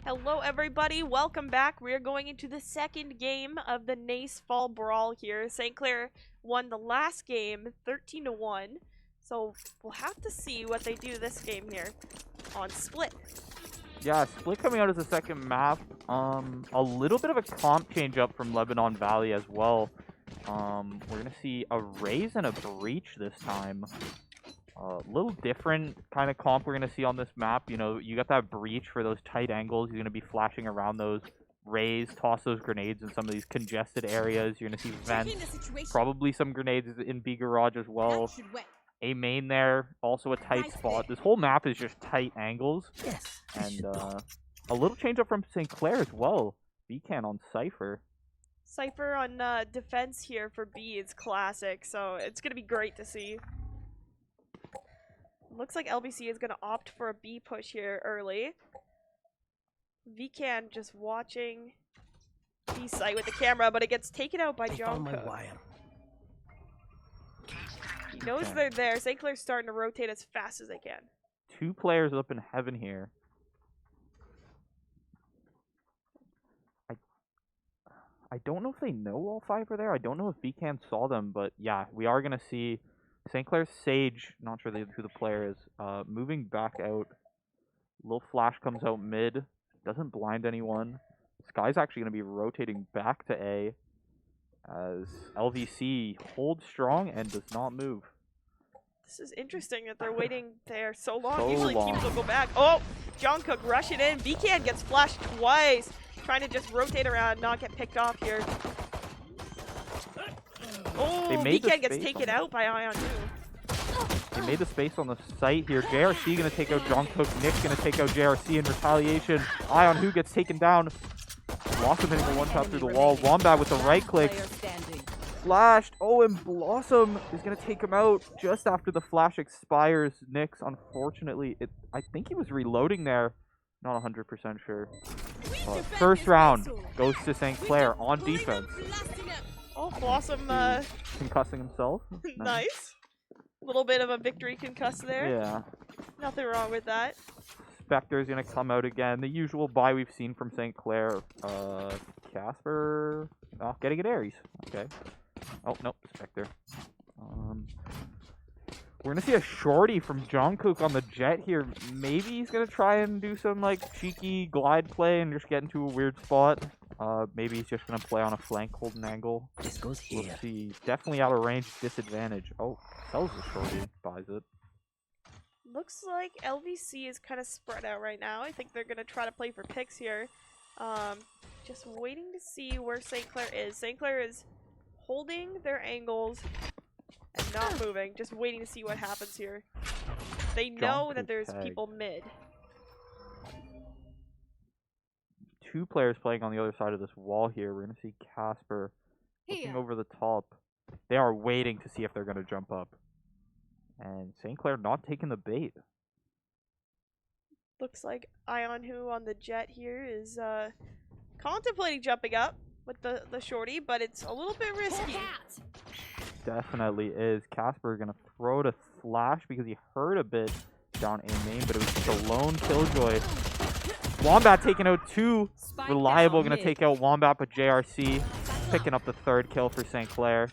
Hello everybody, welcome back. We are going into the second game of the NACE Fall Brawl here. St. Clair won the last game 13-1. So we'll have to see what they do this game here on Split. Yeah, Split coming out as a second map. A little bit of a comp change up from Lebanon Valley as well. We're gonna see a raise and a breach this time. A little different kind of comp we're going to see on this map. You know, you got that breach for those tight angles. You're going to be flashing around those rays, toss those grenades in some of these congested areas. You're going to see vents, probably some grenades in B garage as well. A main there, also a tight spot. This whole map is just tight angles. Yes. And a little change up from St. Clair as well. VCan on Cypher. Cypher on defense here for B is classic, so it's going to be great to see. Looks like LBC is going to opt for a B push here early. VCan just watching B site with the camera, but it gets taken out by John Cook. He knows they're there. St. Clair's starting to rotate as fast as they can. Two players up in heaven here. I don't know if they know all five are there. I don't know if VCan saw them, but yeah, we are going to see St. Clair's Sage, not sure who the player is, moving back out. Little flash comes out mid, doesn't blind anyone. Sky's actually going to be rotating back to A as LVC holds strong and does not move. This is interesting that they're waiting there so long. Usually teams will go back. Oh, John Cook rushing in. VCan gets flashed twice, trying to just rotate around, not get picked off here. Oh, VCan gets taken out by Ion too. They made the space on the site here. JRC going to take out John Cook. Nick's going to take out JRC in retaliation. Ion who gets taken down. Blossom hitting the one shot through the wall. Wombat with the right click. Flashed. Oh, and Blossom is going to take him out just after the flash expires. Nick's, unfortunately, I think he was reloading there. Not 100% sure. First round goes to St. Clair on defense. Oh, Blossom concussing himself. Nice. A little bit of a victory concuss there. Yeah. Nothing wrong with that. Spectre's gonna come out again. The usual buy we've seen from St. Clair. Casper. Oh, getting an Ares. Okay. Oh, no. Spectre. We're gonna see a shorty from Jungkook on the jet here. Maybe he's gonna try and do some like cheeky glide play and just get into a weird spot. Maybe he's just gonna play on a flank holding angle. This goes here. We'll see. Definitely out of range, disadvantage. Oh, sells the shorty, buys it. Looks like LVC is kind of spread out right now. I think they're gonna try to play for picks here. Just waiting to see where St. Clair is. St. Clair is holding their angles and not moving, just waiting to see what happens here. They know that there's people mid. Two players playing on the other side of this wall here. We're going to see Casper looking over the top. They are waiting to see if they're going to jump up. And St. Clair not taking the bait. Looks like Ion who on the jet here is contemplating jumping up with the shorty, but it's a little bit risky. Definitely is. Casper going to throw to flash because he heard a bit down A main, but it was just a lone killjoy. Wombat taking out two. Reliable going to take out Wombat, but JRC picking up the third kill for St. Clair.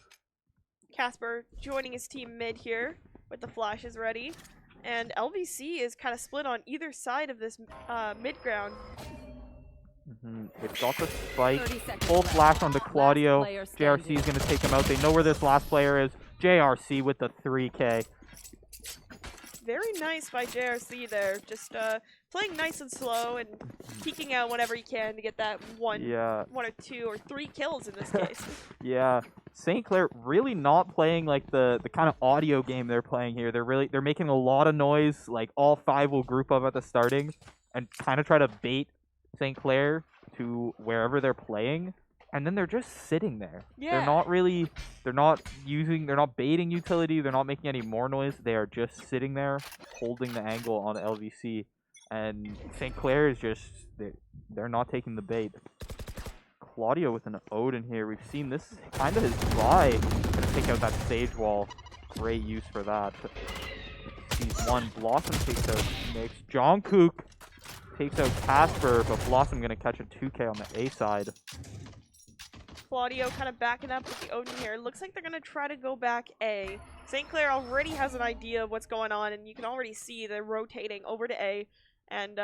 Casper joining his team mid here with the flashes ready. And LVC is kind of split on either side of this mid ground. They've got the spike. Full flash onto Claudio. JRC is going to take him out. They know where this last player is. JRC with the 3K. Very nice by JRC there. Just playing nice and slow and peeking out whenever he can to get that one or two or three kills in this case. Yeah. St. Clair really not playing like the kind of audio game they're playing here. They're making a lot of noise. Like all five will group up at the starting and kind of try to bait St. Clair to wherever they're playing. And then they're just sitting there. Yeah. They're not baiting utility. They're not making any more noise. They are just sitting there holding the angle on LVC. And St. Clair is just, they're not taking the bait. Claudio with an Odin here. We've seen this is kind of his buy. Gonna take out that stage wall. Great use for that. Sees one. Blossom takes out Nick's. Jungkook takes out Casper, but Blossom gonna catch a 2K on the A side. Claudio kind of backing up with the Odin here. Looks like they're going to try to go back A. St. Clair already has an idea of what's going on, and you can already see they're rotating over to A and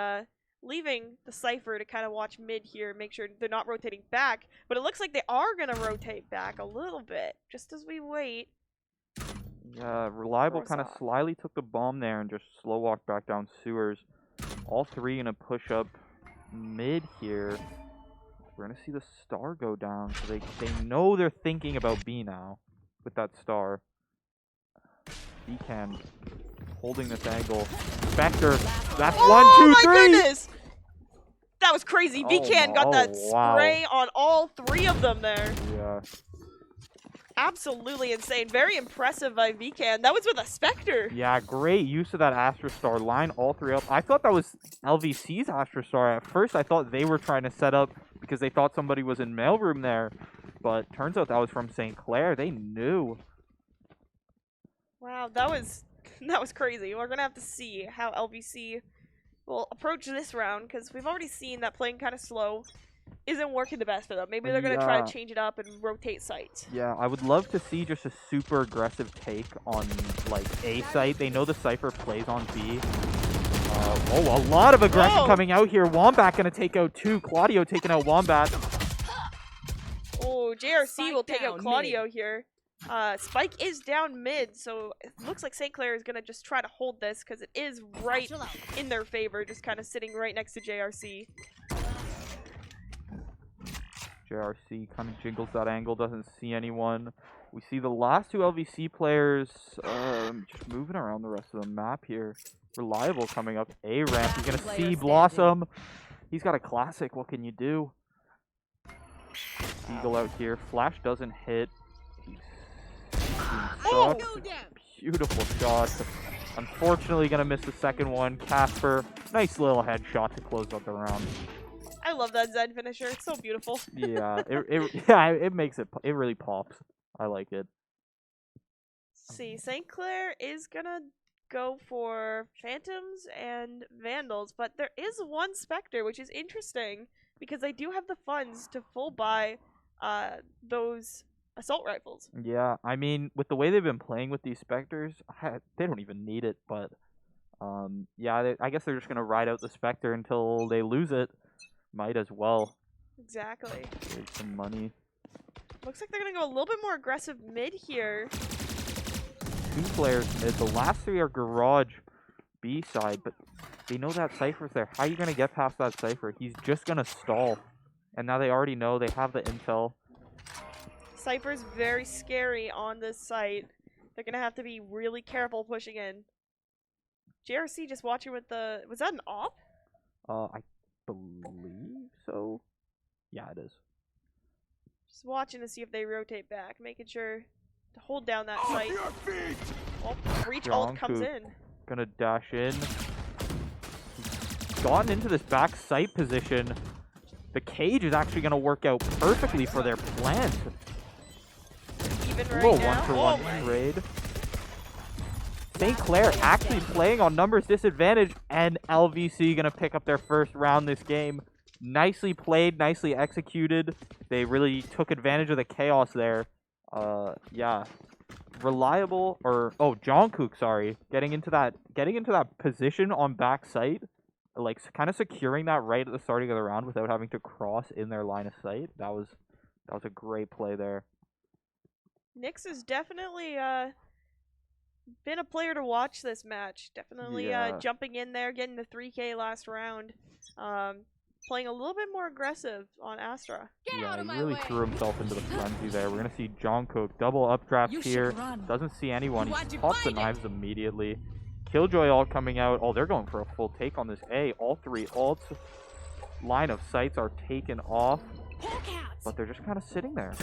leaving the Cypher to kind of watch mid here, make sure they're not rotating back. But it looks like they are going to rotate back a little bit, just as we wait. Yeah, Reliable kind of slyly took the bomb there and just slow walked back down sewers. All three gonna push up mid here. We're gonna see the star go down, so they know they're thinking about B now with that star. Beacon holding this angle. Spectre, that's oh 1, 2, 3. Oh my goodness! That was crazy. Beacon got that spray on all three of them there. Yeah. Absolutely insane. Very impressive by Beacon. That was with a Spectre. Yeah, great use of that Astra Star. Line all three up. I thought that was LVC's Astra Star. At first, I thought they were trying to set up because they thought somebody was in mailroom there. But turns out that was from St. Clair. They knew. Wow, that was crazy. We're going to have to see how LVC will approach this round because we've already seen that playing kind of slow isn't working the best for them. Maybe they're going to try to change it up and rotate sites. Yeah, I would love to see just a super aggressive take on, like, A site. They know the Cypher plays on B. Oh, a lot of aggression coming out here. Wombat going to take out 2. Claudio taking out Wombat. Oh, JRC will take out Claudio here. Spike is down mid, so it looks like St. Clair is going to just try to hold this because it is right in their favor, just kind of sitting right next to JRC. JRC kind of jiggles that angle, doesn't see anyone. We see the last 2 LVC players just moving around the rest of the map here. Reliable coming up A ramp. He's going to see Blossom. He's got a classic. What can you do? Eagle out here. Flash doesn't hit. Oh! Beautiful shot. Unfortunately, going to miss the second one. Casper, nice little headshot to close out the round. I love that Zed finisher. It's so beautiful. Yeah, it makes it really pops. I like it. See, St. Clair is gonna go for Phantoms and Vandals, but there is one Spectre, which is interesting because they do have the funds to full buy those assault rifles. Yeah, I mean, with the way they've been playing with these Spectres, they don't even need it, but yeah, I guess they're just gonna ride out the Spectre until they lose it. Might as well. Exactly. Save some money. Looks like they're going to go a little bit more aggressive mid here. 2 players mid. The last 3 are garage B side, but they know that Cypher's there. How are you going to get past that Cypher? He's just going to stall. And now they already know. They have the intel. Cypher's very scary on this site. They're going to have to be really careful pushing in. JRC just watching with the... Was that an op? I believe so. Yeah, it is. Just watching to see if they rotate back, making sure to hold down that site. Oh, reach ult comes in. Gonna dash in. He's gotten into this back site position. The cage is actually gonna work out perfectly for their plant. Even right now. 1-for-1 trade. St. Clair actually playing on numbers disadvantage, and LVC gonna pick up their first round this game. Nicely played, nicely executed. They really took advantage of the chaos there. Yeah. Reliable, or Jungkook, sorry, getting into that position on back site, like kind of securing that right at the starting of the round without having to cross in their line of sight. That was a great play there. NACE has definitely been a player to watch this match. Definitely jumping in there, getting the 3K last round. Playing a little bit more aggressive on Astra. Yeah, he really threw himself into the frenzy there. We're going to see Jungkook double updraft here. Doesn't see anyone. He pops the knives immediately. Killjoy ult coming out. Oh, they're going for a full take on this A. All 3 ults. Line of sights are taken off. But they're just kind of sitting there.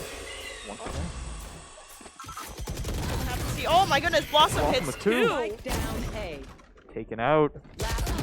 Once again. Oh my goodness, Blossom hits 2. Taken out.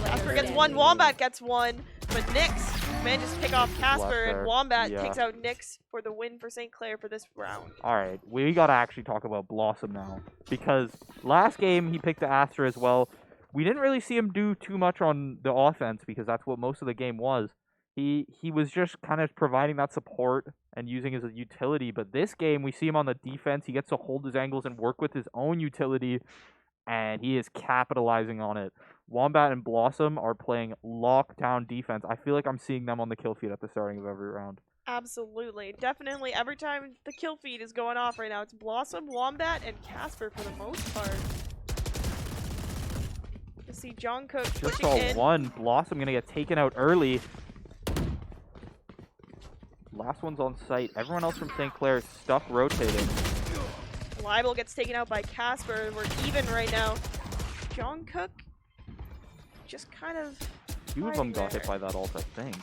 Casper gets 1, Wombat gets 1. But NACE manages to pick off Casper, and Wombat takes out NACE for the win for St. Clair for this round. Alright, we gotta actually talk about Blossom now. Because last game, he picked the Astra as well. we didn't really see him do too much on the offense because that's what most of the game was. He was just kind of providing that support and using his utility. But this game, we see him on the defense. He gets to hold his angles and work with his own utility, and he is capitalizing on it. Wombat and Blossom are playing lockdown defense. I feel like I'm seeing them on the kill feed at the starting of every round. Absolutely. Definitely every time the kill feed is going off right now, it's Blossom, Wombat, and Casper for the most part. You see John Cook Just pushing saw in. one. Blossom going to get taken out early. Last one's on site. Everyone else from St. Clair is stuck rotating. Libel gets taken out by Casper. We're even right now. John Cook just kind of... Two of them got hit by that ult, I think.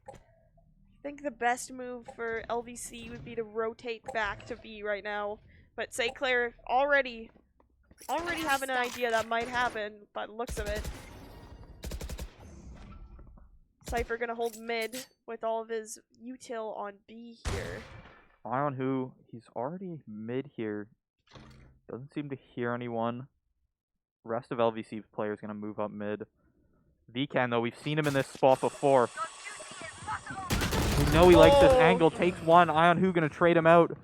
I think the best move for LVC would be to rotate back to B right now. But St. Clair already having an idea that might happen, by the looks of it. Cypher gonna hold mid with all of his util on B here. Eye on who? He's already mid here. Doesn't seem to hear anyone. Rest of LVC players gonna move up mid. Vcan though, we've seen him in this spot before. We know he likes this angle. Takes one. Eye on who gonna trade him out.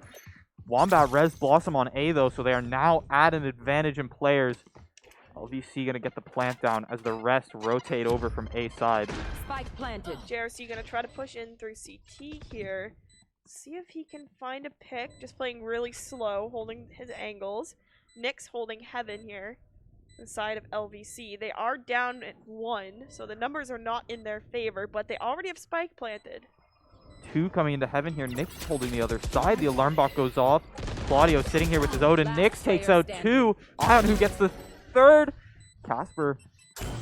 Wombat res Blossom on A though, so they are now at an advantage in players. LVC gonna get the plant down as the rest rotate over from A side. Spike planted. JRC gonna try to push in through CT here. See if he can find a pick. Just playing really slow, holding his angles. Nyx holding Heaven here. The side of LVC. They are down at 1, so the numbers are not in their favor, but they already have Spike planted. Two coming into Heaven here. Nyx holding the other side. The alarm bot goes off. Claudio sitting here with his Odin. Nyx takes out two. Eye on who gets the third. Casper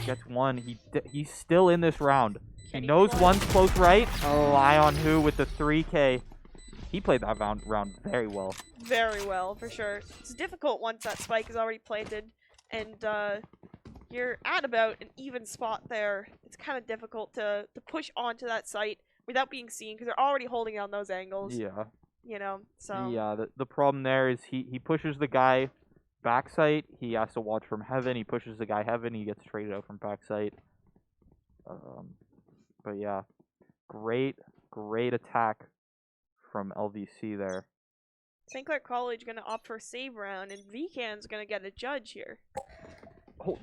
gets one. He's still in this round. He knows one's close right. Oh, Eye on who with the 3K. He played that round very well. Very well, for sure. It's difficult once that spike is already planted, and you're at about an even spot there. It's kind of difficult to push onto that site without being seen, because they're already holding on those angles. Yeah. You know, so... Yeah, the problem there is he pushes the guy backside. He has to watch from Heaven. He pushes the guy Heaven. He gets traded out from backside. But yeah, great attack from LVC there. St. Clair College gonna opt for a save round, and Vcan's gonna get a judge here. Oh,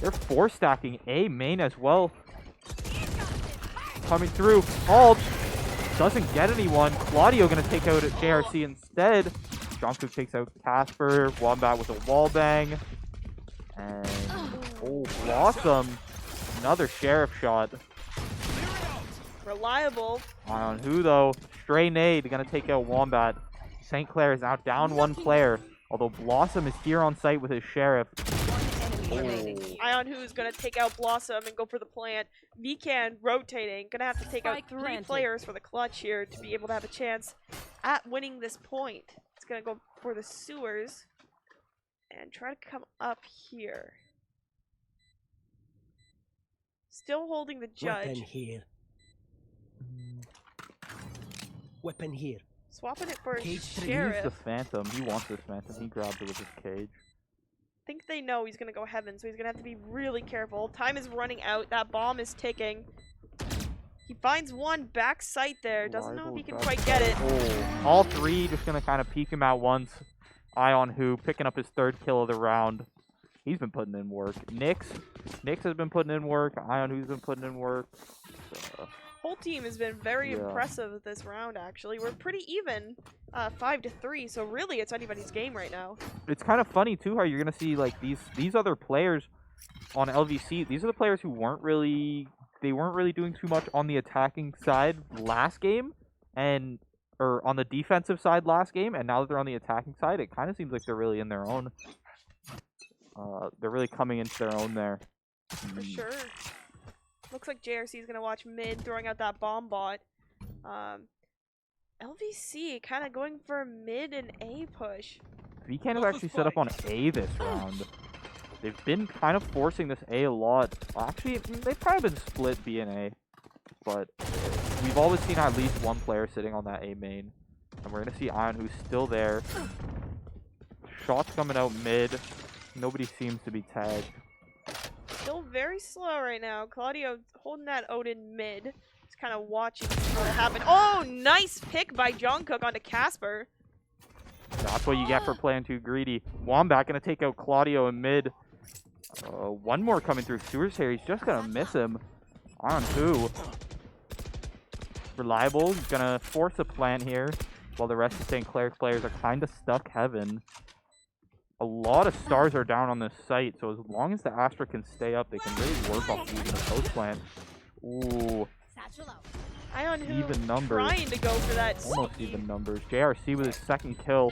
they're 4-stacking A main as well. Coming through. Ult. Doesn't get anyone. Claudio gonna take out at JRC instead. Jungkook takes out Casper. Wombat with a wall bang. And oh, Blossom. Another sheriff shot. Reliable. Eye on who though? Stray nade gonna take out Wombat. St. Clair is now down one player. Although Blossom is here on site with his sheriff. Ion Who's gonna take out Blossom and go for the plant. Vcan rotating. Gonna have to take out 3 players for the clutch here to be able to have a chance at winning this point. It's gonna go for the sewers and try to come up here. Still holding the judge. Weapon here. Weapon here. Swapping it for a He used sheriff. the Phantom. He wants this Phantom. He grabbed it with his cage. I think they know he's gonna go Heaven, so he's gonna have to be really careful. Time is running out. That bomb is ticking. He finds one back sight there. Doesn't know if he can quite get it. Oh, all 3 just gonna kind of peek him out once. Eye on who, picking up his 3rd kill of the round. He's been putting in work. Nyx has been putting in work. Eye on who's been putting in work. Whole team has been very impressive this round, actually. We're pretty even, 5-3, so really it's anybody's game right now. It's kind of funny too how you're gonna see like these other players on LVC. These are the players who weren't really doing too much on the attacking side last game, or on the defensive side last game, and now that they're on the attacking side, it kind of seems like they're really in their own. They're really coming into their own there. For sure. Looks like JRC is going to watch mid, throwing out that bomb bot. LVC kind of going for a mid and A push. Vcan has actually set up on A this round. They've been kind of forcing this A a lot. Actually, they've kind of been split B and A. But we've always seen at least one player sitting on that A main. And we're going to see Ion who's still there. Shots coming out mid. Nobody seems to be tagged. Still very slow right now. Claudio holding that Odin mid. Just kind of watching what happen. Oh, nice pick by Jungkook onto Casper. That's what you get for playing too greedy. Wombat gonna take out Claudio in mid. One more coming through. Sewer's here. He's just gonna miss him. On who? Reliable. He's gonna force a plant here, while the rest of St. Clair's players are kind of stuck heaven. A lot of stars are down on this site, so as long as the Astra can stay up, they can really work off using the post plant. Ooh. Ion who Even numbers. trying to go for that Almost sneaky. even numbers. JRC with his second kill.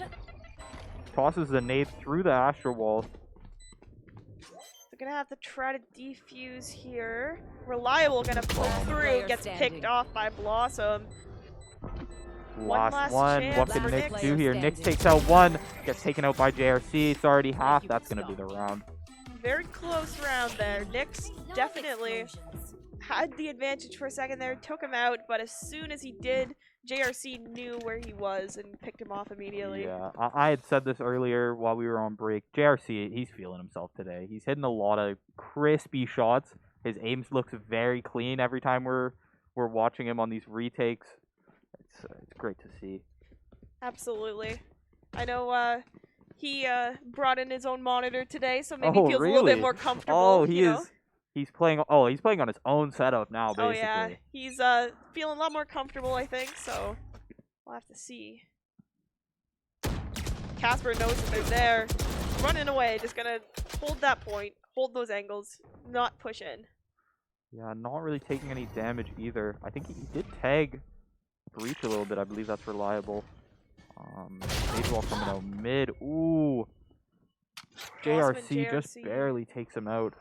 Tosses the nade through the Astra wall. They're gonna have to try to defuse here. Reliable gonna pull through, gets picked off by Blossom. Last last one. chance What can for Nick Nyx. do here? Nick takes out one. Gets taken out by JRC. It's already half. That's going to be the round. Very close round there. Nyx definitely had the advantage for a second there, took him out, but as soon as he did, JRC knew where he was and picked him off immediately. Yeah, I had said this earlier while we were on break. JRC, he's feeling himself today. He's hitting a lot of crispy shots. His aim looks very clean every time we're watching him on these retakes. It's great to see. Absolutely. I know he brought in his own monitor today, so maybe Oh, feels a little bit really? more comfortable. Oh, he you is. know? He's playing. Oh, he's playing on his own setup now, Oh basically. yeah, he's feeling a lot more comfortable, I think. So we'll have to see. Casper knows that they're there, running away. Just gonna hold that point, hold those angles, not push in. Yeah, not really taking any damage either. I think he did tag Breach a little bit. I believe that's reliable. Stage wall coming out mid. Ooh. JRC just barely takes him out.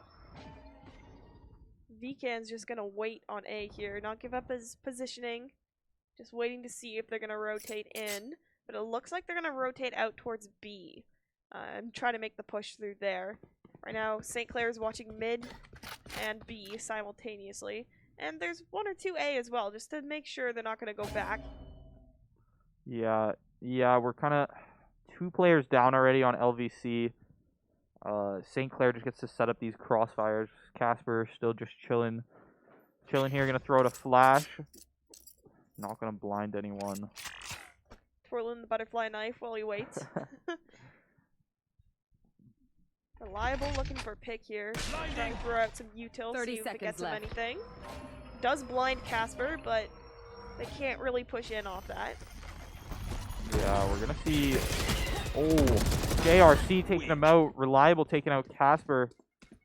VCan's just gonna wait on A here, not give up his positioning. Just waiting to see if they're gonna rotate in. But it looks like they're gonna rotate out towards B. And try to make the push through there. Right now, St. Clair is watching mid and B simultaneously. And there's one or two A as well, just to make sure they're not gonna go back. Yeah, we're kind of 2 players down already on LVC. St. Clair just gets to set up these crossfires. Casper still just chilling here. Gonna throw out a flash. Not gonna blind anyone. Twirling the butterfly knife while he waits. Reliable looking for a pick here. Trying to throw out some util, see if it gets him anything. Does blind Casper, but they can't really push in off that. Yeah, we're gonna see. Oh, JRC taking him out. Reliable taking out Casper.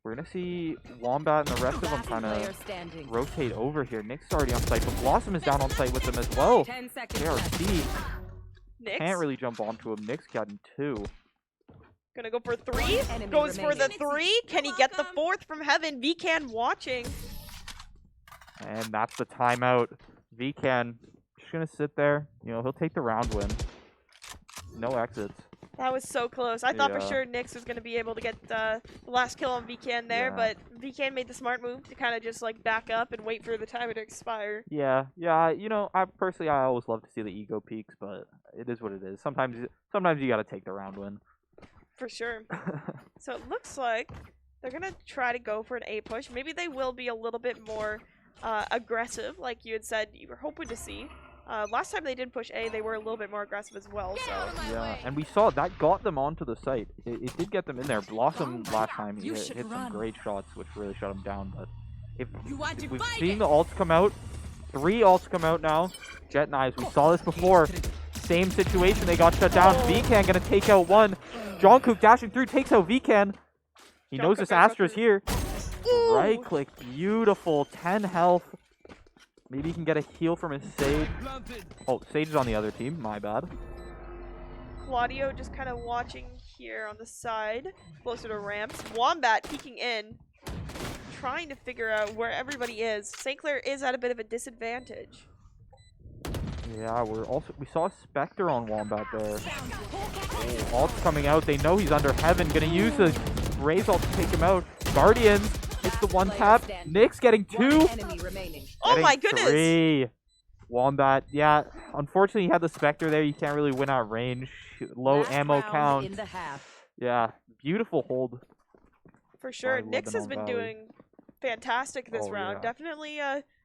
We're gonna see Wombat and the rest of them kind of rotate over here. Nick's already on site, but Blossom is down on site with them as well. JRC Nyx can't really jump onto him. Nick's gotten 2. gonna go for 3. Goes for the 3. Can he get the 4th from heaven? VCan watching. And that's the timeout. VCan just gonna sit there. You know, he'll take the round win. No exits. That was so close. I thought for Yeah. sure Nyx was gonna be able to get the last kill on VCan there, Yeah. but VCan made the smart move to kind of just like back up and wait for the timer to expire. Yeah. You know, I always love to see the ego peaks, but it is what it is. Sometimes you gotta take the round win. For sure. So it looks like they're gonna try to go for an A push. Maybe they will be a little bit more aggressive, like you had said you were hoping to see. Last time they did push A, they were a little bit more aggressive as well. So Yeah, and we saw that got them onto the site. It did get them in there. Blossom last time he hit some great shots, which really shut him down. But if we've seen the ults come out, 3 ults come out now. Jet Knives, we saw this before. Same situation, they got shut down. VCan gonna take out one. Jungkook dashing through, takes out VCan. He knows this Astra's here. Ooh. Right click, beautiful, 10 health. Maybe he can get a heal from his Sage. Oh, Sage is on the other team, my bad. Claudio just kind of watching here on the side, closer to ramps. Wombat peeking in, trying to figure out where everybody is. St. Clair is at a bit of a disadvantage. Yeah, we saw a Spectre on Wombat there. Oh, ult's coming out. They know he's under heaven. Gonna use the Raze ult to take him out. Guardians hits the 1 tap. Nick's getting 2. Oh my goodness! 3. Wombat, yeah. Unfortunately, he had the Spectre there. You can't really win out range. Low ammo count. Yeah, beautiful hold. For sure. by NACE has Lebanon been Valley. doing fantastic this Oh, round. yeah. Definitely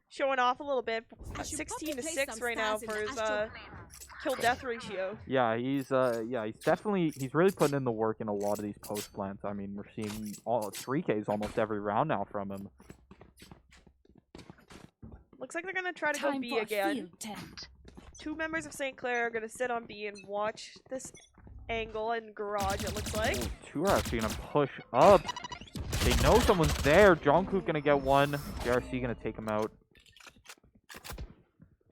showing off a little bit. I should 16 to probably 6 play right some now stars in for the his astral kill death ratio. Yeah, he's definitely really putting in the work in a lot of these post plants. I mean, we're seeing all 3Ks almost every round now from him. Looks like they're gonna try to go Time B for a again. field tent. 2 members of St. Clair are gonna sit on B and watch this angle and garage, it looks like. Ooh, 2 are actually gonna push up. They know someone's there. Jungkook gonna get one. JRC gonna take him out.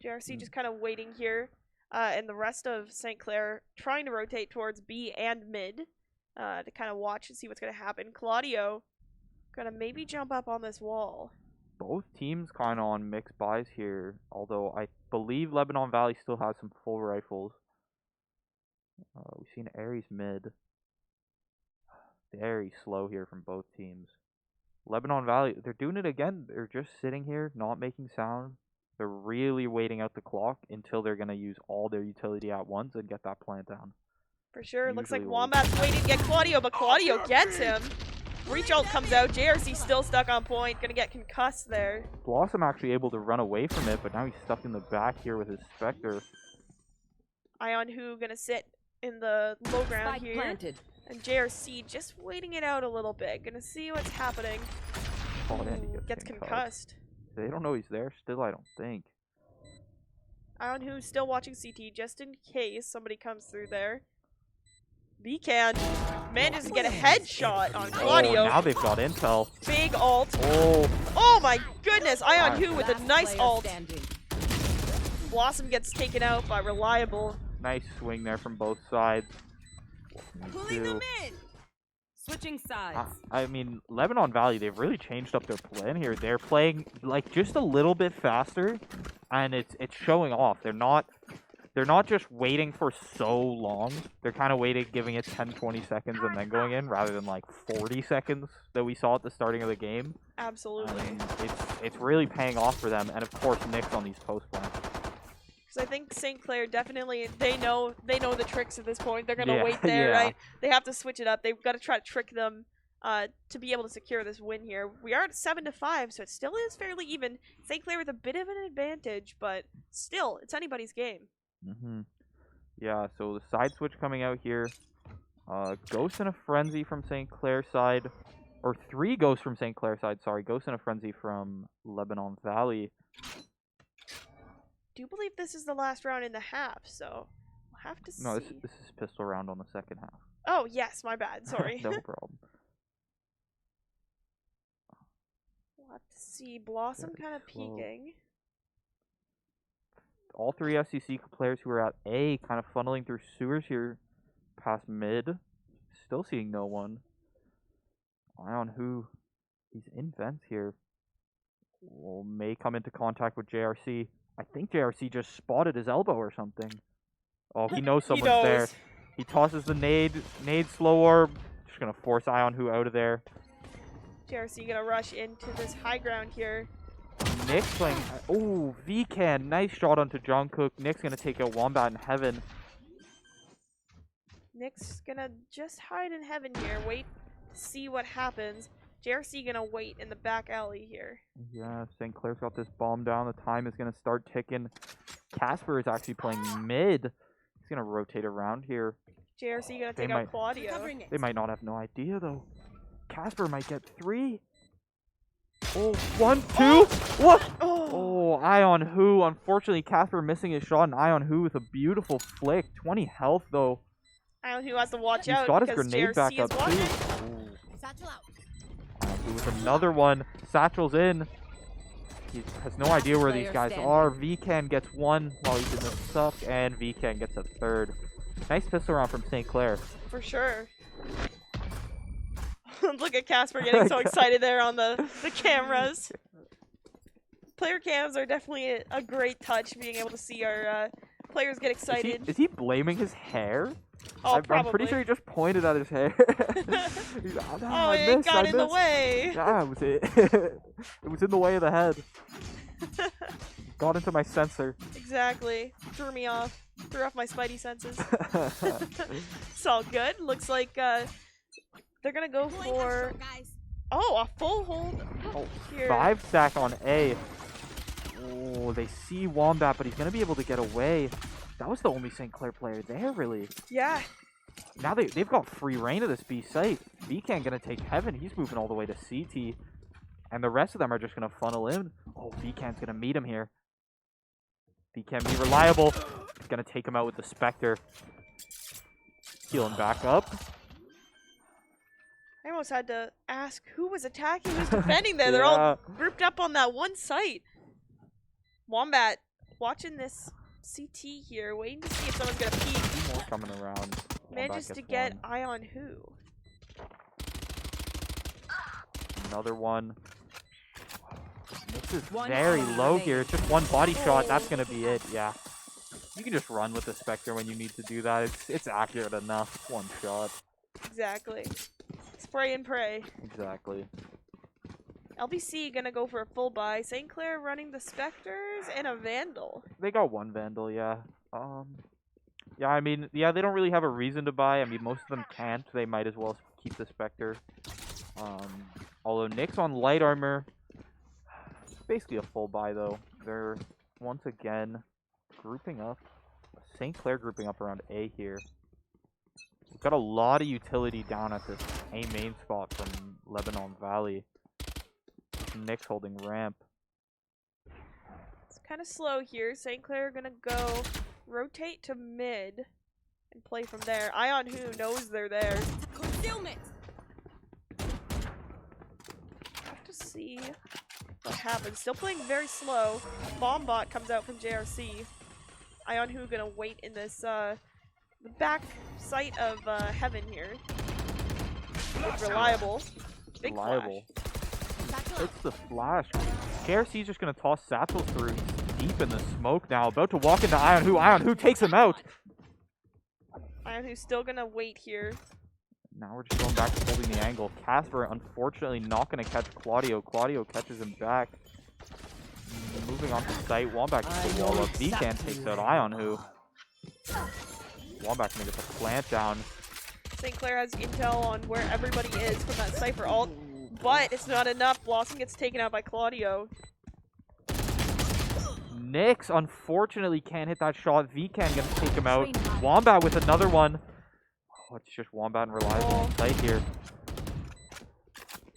JRC just kind of waiting here. And the rest of St. Clair trying to rotate towards B and mid to kind of watch and see what's going to happen. Claudio gonna maybe jump up on this wall. Both teams kind of on mixed buys here, although I believe Lebanon Valley still has some full rifles. We've seen Aries mid. Very slow here from both teams. Lebanon Valley, they're doing it again. They're just sitting here, not making sound. They're really waiting out the clock until they're going to use all their utility at once and get that plant down. For sure. Looks like Usually Wombat's waiting to get Claudio, but Claudio gets him. Reach ult comes out. JRC still stuck on point. Gonna get concussed there. Blossom actually able to run away from it, but now he's stuck in the back here with his Spectre. Ion Who gonna sit in the low ground Spike here. planted. And JRC just waiting it out a little bit. Gonna see what's happening. Oh, and he Ooh, gets concussed. They don't know he's there still, I don't think. Ion Who's still watching CT just in case somebody comes through there. Beacon manages to get a headshot on Claudio. Oh, now they've got intel. Big ult. Oh, Oh my goodness! Ion Who with a Last nice player ult. standing. Blossom gets taken out by Reliable. nice swing there from both sides. Pulling them in. Switching sides. I mean, Lebanon Valley, they've really changed up their plan here. They're playing like just a little bit faster, and it's showing off. They're not just waiting for so long. They're kind of waiting, giving it 10-20 seconds and then going in, rather than like 40 seconds that we saw at the starting of the game. Absolutely. It's really paying off for them, and of course NACE on these post plans. Because I think St. Clair definitely they know the tricks at this point. They're gonna Yeah, wait there, yeah. right? They have to switch it up. They've got to try to trick them to be able to secure this win here. We are at 7-5, so it still is fairly even. St. Clair with a bit of an advantage, but still, it's anybody's game. Yeah, so the side switch coming out here. Ghost and a Frenzy from St. Clair side. Or 3 Ghosts from St. Clair side, sorry. Ghost and a Frenzy from Lebanon Valley. Do believe this is the last round in the half, so we'll have to see. No, this is pistol round on the second half. Oh, yes, my bad. Sorry. No problem. We'll have to see. Blossom Very kind of slow. peeking. All 3 SEC players who are at A kind of funneling through sewers here past mid. Still seeing no one. Ion Who, he's in vents here. May come into contact with JRC. I think JRC just spotted his elbow or something. Oh, he knows someone's knows. there. He tosses the nade slow orb. Just gonna force Ion Who out of there. JRC gonna rush into this high ground here. Nick's playing. Oh, VCan. Nice shot onto Jungkook. Nick's gonna take out Wombat in heaven. Nick's gonna just hide in heaven here. Wait to see what happens. JRC gonna wait in the back alley here. Yeah, St. Clair's got this bomb down. The time is going to start ticking. Casper is actually playing mid. He's going to rotate around here. JRC gonna They take out might- Claudio. Covering it. They might not have no idea, though. Casper might get 3. Oh, 1, 2. What? Oh, Oh, Ion Who. Unfortunately, Casper missing his shot, and Ion Who with a beautiful flick. 20 health, though. Ion Who has to watch He's out got his because grenade JRC back is up, watching. too. Ooh. Satchel out. Who with another one. Satchel's in. He has no idea where these Player guys standing. are. VCan gets 1 while he's in the suck, and VCan gets a 3rd. Nice pistol round from St. Clair. For sure. Look at Casper getting so excited there on the cameras. Player cams are definitely a great touch, being able to see our players get excited. Is he blaming his hair? Oh, I'm probably. pretty sure he just pointed at his hair. He's like, Oh, I it missed, got I in the missed." way. Yeah, it was it was in the way of the head. Got into my sensor. Exactly. Threw me off. Threw off my spidey senses. It's all good. Looks like They're gonna go for a full hold Oh, here. 5 stack on A. Oh, they see Wombat, but he's gonna be able to get away. That was the only St. Clair player there, really. Yeah, Now they've got free reign of this B site. VCan gonna take Heaven. He's moving all the way to CT. And the rest of them are just gonna funnel in. Oh, VCan's gonna meet him here. VCan be reliable. He's gonna take him out with the Spectre. Healing back up. I almost had to ask who was attacking, who's defending there. They're all grouped up on that one site. Wombat watching this CT here, waiting to see if someone's gonna peek. More coming around. Manages to get eye on who. Another one. This is One very enemy low remaining. here. It's just one body shot. That's gonna be it. Yeah. You can just run with the Spectre when you need to do that. It's accurate enough. One shot. Exactly. Spray and pray. Exactly. LBC gonna go for a full buy. St. Clair running the Spectres and a Vandal. They got one Vandal, yeah. Yeah, I mean, yeah, they don't really have a reason to buy. I mean, most of them can't. They might as well keep the Spectre. Although Nick's on light armor. It's basically a full buy, though. They're, once again, grouping up. St. Clair grouping up around A here. We've got a lot of utility down at this A main spot from Lebanon Valley. Nick's holding ramp. It's kind of slow here. St. Clair gonna go rotate to mid and play from there. Eye on who knows they're there. Concealment. Have to see what happens. Still playing very slow. Bombot comes out from JRC. Eye on who gonna wait in this the back site of Heaven here. Reliable. Big Reliable. flash. It's the flash. KRC's just gonna toss Satchel through. He's deep in the smoke now. About to walk into Ion Who. Ion Who takes him out. Eye on who's still gonna wait here. Now we're just going back to holding the angle. Casper, unfortunately, not gonna catch Claudio. Claudio catches him back. Moving on to site. Wombat gets the wall up. VCan takes out Ion Who. Wombat gonna get the plant down. St. Clair has intel on where everybody is from that Cypher ult, but it's not enough. Blossom gets taken out by Claudio. Nyx, unfortunately, can't hit that shot. VCan gonna take him out. Wombat with another one. Oh, it's just Wombat and Reliable on site here.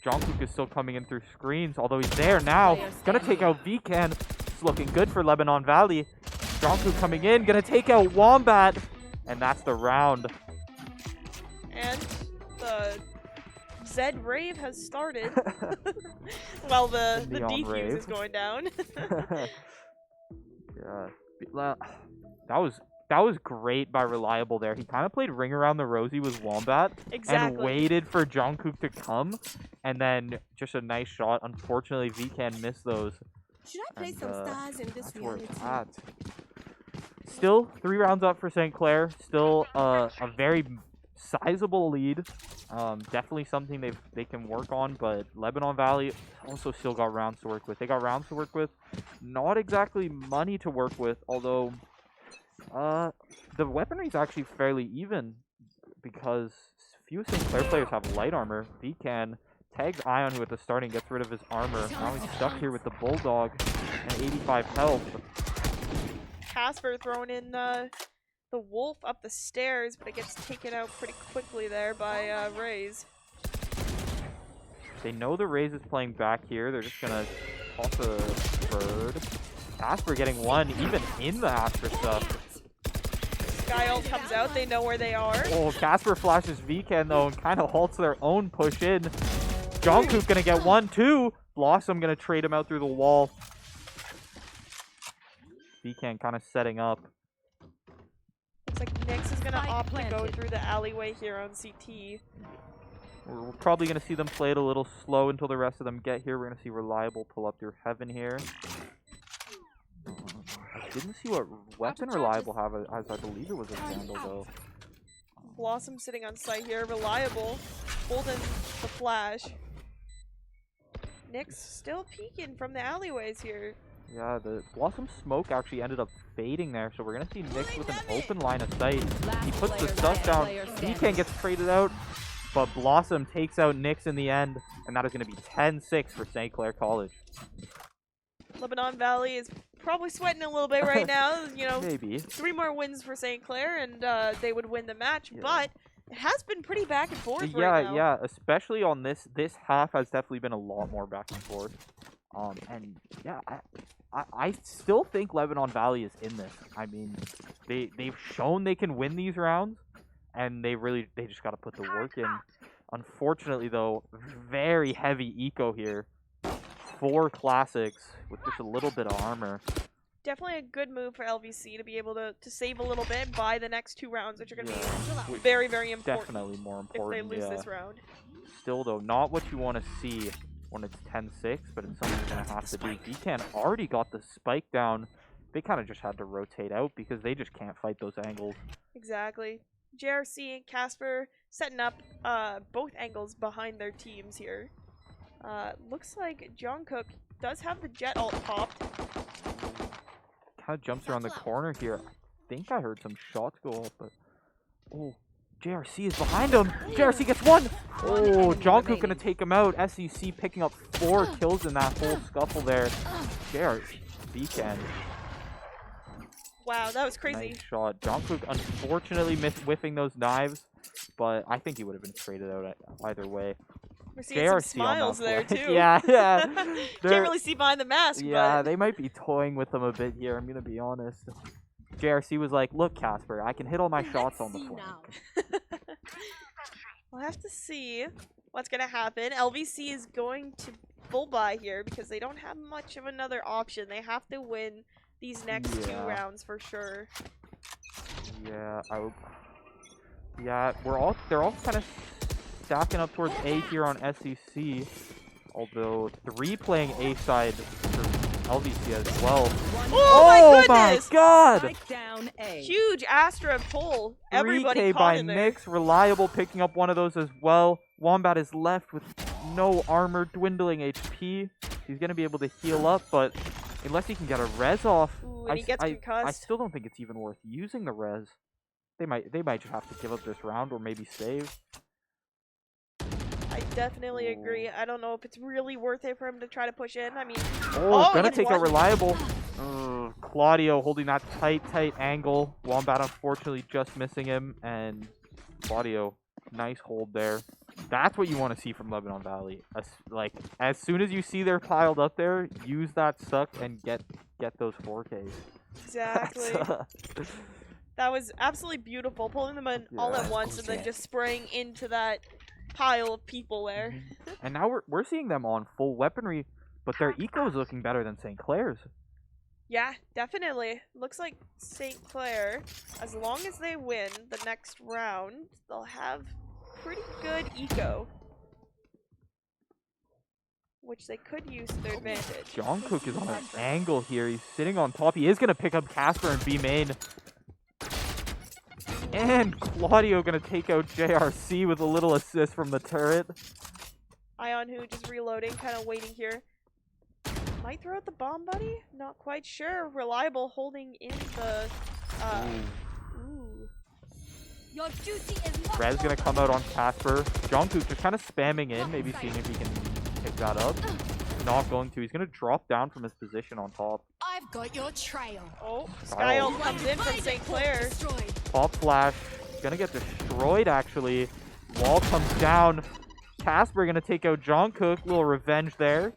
Jungkook is still coming in through screens, although he's there now. Gonna take out VCan. It's looking good for Lebanon Valley. Jungkook coming in, gonna take out Wombat. And that's the round. And the Zed Rave has started. While the Neon defuse Rave. is going down. Yeah. That was great by Reliable there. He kind of played Ring Around the Rosie with Wombat. Exactly. And waited for Jungkook to come. And then just a nice shot. Unfortunately, VCan missed those. Should I play And, some stars in this That's where reality? it's at. Still 3 rounds up for St. Clair. Still a very sizable lead. Definitely something they can work on, but Lebanon Valley also still got rounds to work with. They got rounds to work with. Not exactly money to work with, although the weaponry is actually fairly even because few St. Clair players have light armor. VCan tags Ion, who at the starting gets rid of his armor. Now he's stuck here with the Bulldog and 85 health. Casper throwing in the wolf up the stairs, but it gets taken out pretty quickly there by Raze. They know the Raze is playing back here. They're just gonna toss a bird. Casper getting one, even in the Astra stuff. Sky ult comes out, they know where they are. Oh, Casper flashes VCan though and kind of halts their own push in. Jungkook gonna get 1-2. Blossom gonna trade him out through the wall. VCan kind of setting up. Looks like Nyx is gonna Spike opt to go planted. through the alleyway here on CT. We're probably going to see them play it a little slow until the rest of them get here. We're going to see Reliable pull up through Heaven here. I didn't see what weapon Reliable have, as I believe it was a Vandal, though. Blossom sitting on site here, Reliable, holding the flash. Nyx still peeking from the alleyways here. Yeah, the Blossom smoke actually ended up fading there, so we're going to see Nyx with an open line of sight. He puts the stuff down. VCan gets traded out. But Blossom takes out Nyx in the end, and that is going to be 10-6 for St. Clair College. Lebanon Valley is probably sweating a little bit right now. You know, Maybe. 3 more wins for St. Clair, and they would win the match. Yeah. But it has been pretty back and forth Yeah, right now. yeah. Especially on this half has definitely been a lot more back and forth. And yeah, I still think Lebanon Valley is in this. I mean, they've shown they can win these rounds, and they just got to put the work in. Unfortunately, though, very heavy eco here. 4 classics with just a little bit of armor. Definitely a good move for LVC to be able to save a little bit by the next 2 rounds, which are going to Yeah. be very, very important Definitely more if they important. lose Yeah. this round. Still, though, not what you want to see when it's 10-6, but it's something you're going to have to do. Decan already got the spike down. They kind of just had to rotate out because they just can't fight those angles. Exactly. JRC and Casper setting up both angles behind their teams here. Looks like Jungkook does have the jet ult popped. Kind of jumps around the corner here. I think I heard some shots go up, but... Oh, JRC is behind him! JRC gets 1! Oh, Jungkook gonna take him out. SEC picking up 4 kills in that whole scuffle there. JRC can. Wow, that was crazy. Nice shot. Jungkook unfortunately whiffing those knives, but I think he would have been traded out either way. We're seeing some JRC on smiles that there play. too. Yeah. Can't They're- really see behind the mask, Yeah, but they might be toying with them a bit here, I'm gonna be honest. JRC was like, look, Casper, I can hit all my shots on the see flank. now. we'll have to see what's gonna happen. LVC is going to full buy here because they don't have much of another option. They have to win these next 2 Yeah. rounds for sure. Yeah, yeah, they're all kind of stacking up towards A here on SEC. Although 3 playing A side for LVC as well. Oh my goodness! God! Strike down A. Huge Astra pull. Everybody 3K caught by in there. Nyx, reliable picking up one of those as well. Wombat is left with no armor, dwindling HP. He's gonna be able to heal up, but unless he can get a res off, Ooh, and he gets I concussed. still don't think it's even worth using the res. They might just have to give up this round or maybe save. I definitely agree. I don't know if it's really worth it for him to try to push in. I mean, Oh, gonna it's take out one. reliable. Claudio holding that tight angle. Wombat unfortunately just missing him, and Claudio, nice hold there. That's what you want to see from Lebanon Valley. As soon as you see they're piled up there, use that suck and get those 4Ks. exactly. That was absolutely beautiful, pulling them in all at Yeah. once and then just spraying into that pile of people there. And now we're seeing them on full weaponry, but their eco is looking better than St. Clair's. Yeah, definitely. Looks like St. Clair, as long as they win the next round, they'll have pretty good eco, which they could use to their advantage. Jungkook is on an angle here. He's sitting on top. He is going to pick up Casper and B main. And Claudio going to take out JRC with a little assist from the turret. Ion who just reloading, kind of waiting here. Might throw out the bomb buddy? Not quite sure. Reliable holding in the... Ooh. Your duty is not Red's going to over. come out on Casper. Jungkook just kind of spamming in, maybe seeing if he can pick that up. Not going to. He's going to drop down from his position on top. I've got your trail. Oh, Sky Oh. ult comes in from St. Clair. Destroyed. Pop flash. Gonna get destroyed, actually. Wall comes down. Casper gonna take out Jungkook. Little revenge there.